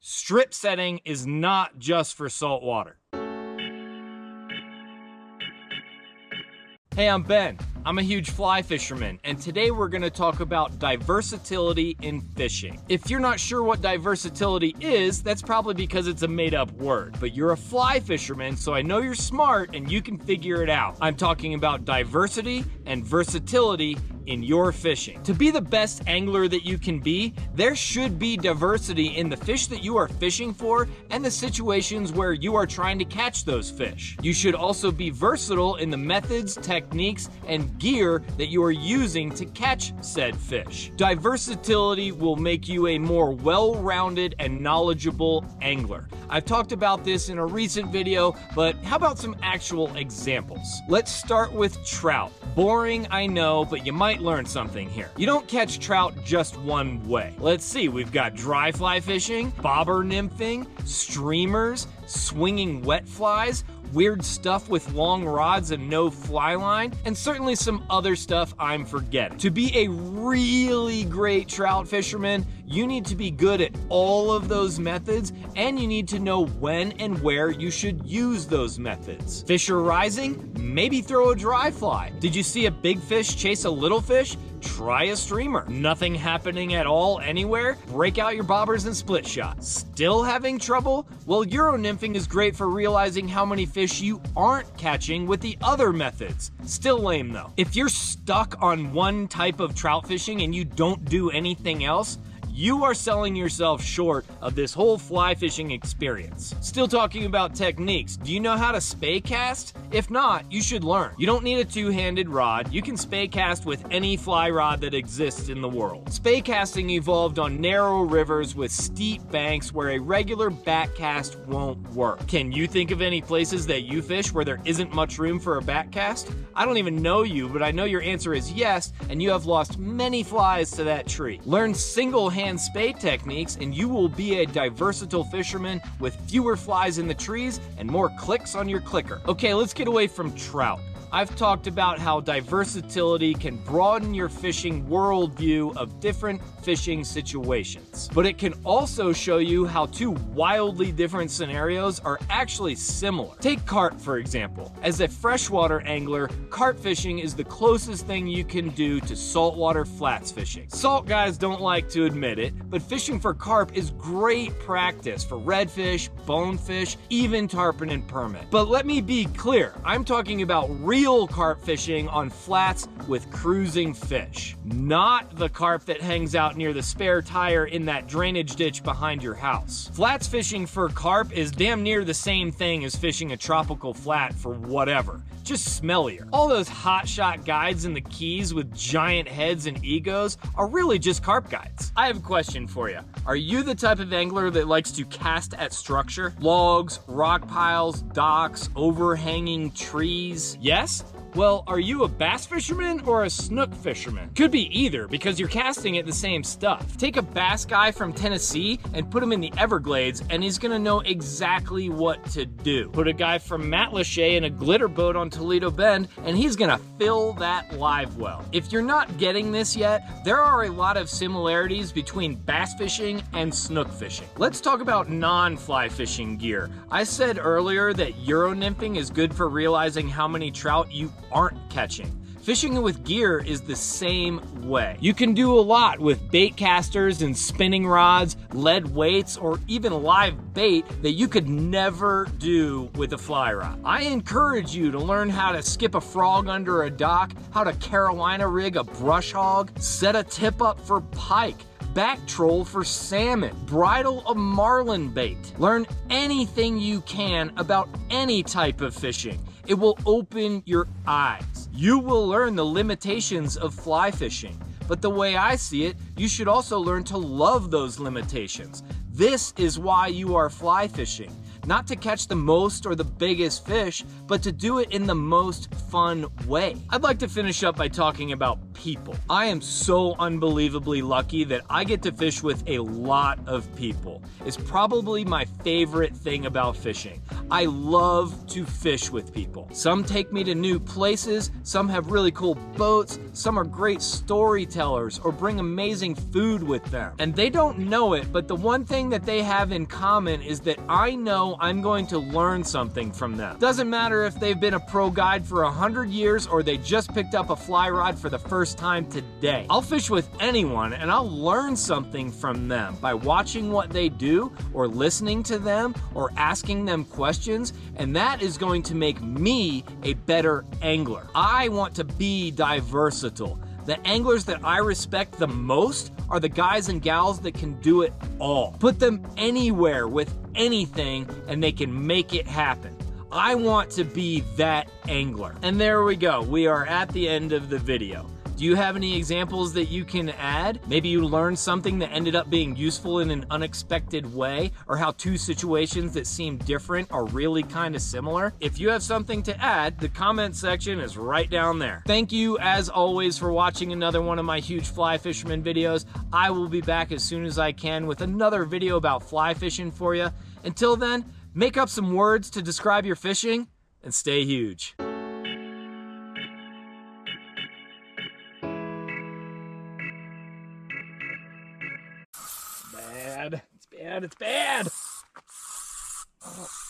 strip setting is not just for saltwater. Hey, I'm Ben. I'm a huge fly fisherman, and today we're going to talk about diversatility in fishing. If you're not sure what diversatility is, that's probably because it's a made-up word. But you're a fly fisherman, so I know you're smart and you can figure it out. I'm talking about diversity and versatility in your fishing. To be the best angler that you can be, there should be diversity in the fish that you are fishing for and the situations where you are trying to catch those fish. You should also be versatile in the methods, techniques, and gear that you are using to catch said fish. Diversatility will make you a more well-rounded and knowledgeable angler. I've talked about this in a recent video, but how about some actual examples? Let's start with trout. Boring, I know, but you might learn something here. You don't catch trout just one way. Let's see, we've got dry fly fishing, bobber nymphing, streamers, swinging wet flies, weird stuff with long rods and no fly line, and certainly some other stuff I'm forgetting. To be a really great trout fisherman, you need to be good at all of those methods, and you need to know when and where you should use those methods. Fish are rising? Maybe throw a dry fly. Did you see a big fish chase a little fish? Try a streamer. Nothing happening at all anywhere? Break out your bobbers and split shots. Still having trouble? Well, Euro nymphing is great for realizing how many fish you aren't catching with the other methods. Still lame though. If you're stuck on one type of trout fishing and you don't do anything else, you are selling yourself short of this whole fly fishing experience. Still talking about techniques, do you know how to spey cast? If not, you should learn. You don't need a two-handed rod. You can spey cast with any fly rod that exists in the world. Spey casting evolved on narrow rivers with steep banks where a regular back cast won't work. Can you think of any places that you fish where there isn't much room for a back cast? I don't even know you, but I know your answer is yes, and you have lost many flies to that tree. Learn single-hand spey techniques and you will be a versatile fisherman with fewer flies in the trees and more clicks on your clicker. Okay, let's get away from trout. I've talked about how diversatility can broaden your fishing worldview of different fishing situations. But it can also show you how two wildly different scenarios are actually similar. Take carp, for example. As a freshwater angler, carp fishing is the closest thing you can do to saltwater flats fishing. Salt guys don't like to admit it, but fishing for carp is great practice for redfish, bonefish, even tarpon and permit. But let me be clear, I'm talking about real carp fishing on flats with cruising fish, not the carp that hangs out near the spare tire in that drainage ditch behind your house. Flats fishing for carp is damn near the same thing as fishing a tropical flat for whatever, just smellier. All those hotshot guides in the Keys with giant heads and egos are really just carp guides. I have a question for you. Are you the type of angler that likes to cast at structure? Logs, rock piles, docks, overhanging trees? Yes? Well, are you a bass fisherman or a snook fisherman? Could be either, because you're casting at the same stuff. Take a bass guy from Tennessee and put him in the Everglades, and he's gonna know exactly what to do. Put a guy from Matlacha in a glitter boat on Toledo Bend, and he's gonna fill that live well. If you're not getting this yet, there are a lot of similarities between bass fishing and snook fishing. Let's talk about non-fly fishing gear. I said earlier that Euro nymphing is good for realizing how many trout you aren't catching. Fishing with gear is the same way. You can do a lot with bait casters and spinning rods, lead weights, or even live bait that you could never do with a fly rod. I encourage you to learn how to skip a frog under a dock, how to Carolina rig a brush hog, set a tip up for pike, back troll for salmon, bridle a marlin bait. Learn anything you can about any type of fishing. It will open your eyes. You will learn the limitations of fly fishing. But the way I see it, you should also learn to love those limitations. This is why you are fly fishing. Not to catch the most or the biggest fish, but to do it in the most fun way. I'd like to finish up by talking about people. I am so unbelievably lucky that I get to fish with a lot of people. It's probably my favorite thing about fishing. I love to fish with people. Some take me to new places, some have really cool boats, some are great storytellers or bring amazing food with them. And they don't know it, but the one thing that they have in common is that I know I'm going to learn something from them. Doesn't matter if they've been a pro guide for 100 years or they just picked up a fly rod for the first time today. I'll fish with anyone and I'll learn something from them by watching what they do or listening to them or asking them questions, and that is going to make me a better angler. I want to be diversatile. The anglers that I respect the most are the guys and gals that can do it all. Put them anywhere with anything and they can make it happen. I want to be that angler. And there we go. We are at the end of the video. Do you have any examples that you can add? Maybe you learned something that ended up being useful in an unexpected way, or how two situations that seem different are really kind of similar. If you have something to add, the comment section is right down there. Thank you as always for watching another one of my huge fly fisherman videos. I will be back as soon as I can with another video about fly fishing for you. Until then, make up some words to describe your fishing and stay huge. Bad. It's bad. It's bad. Oh.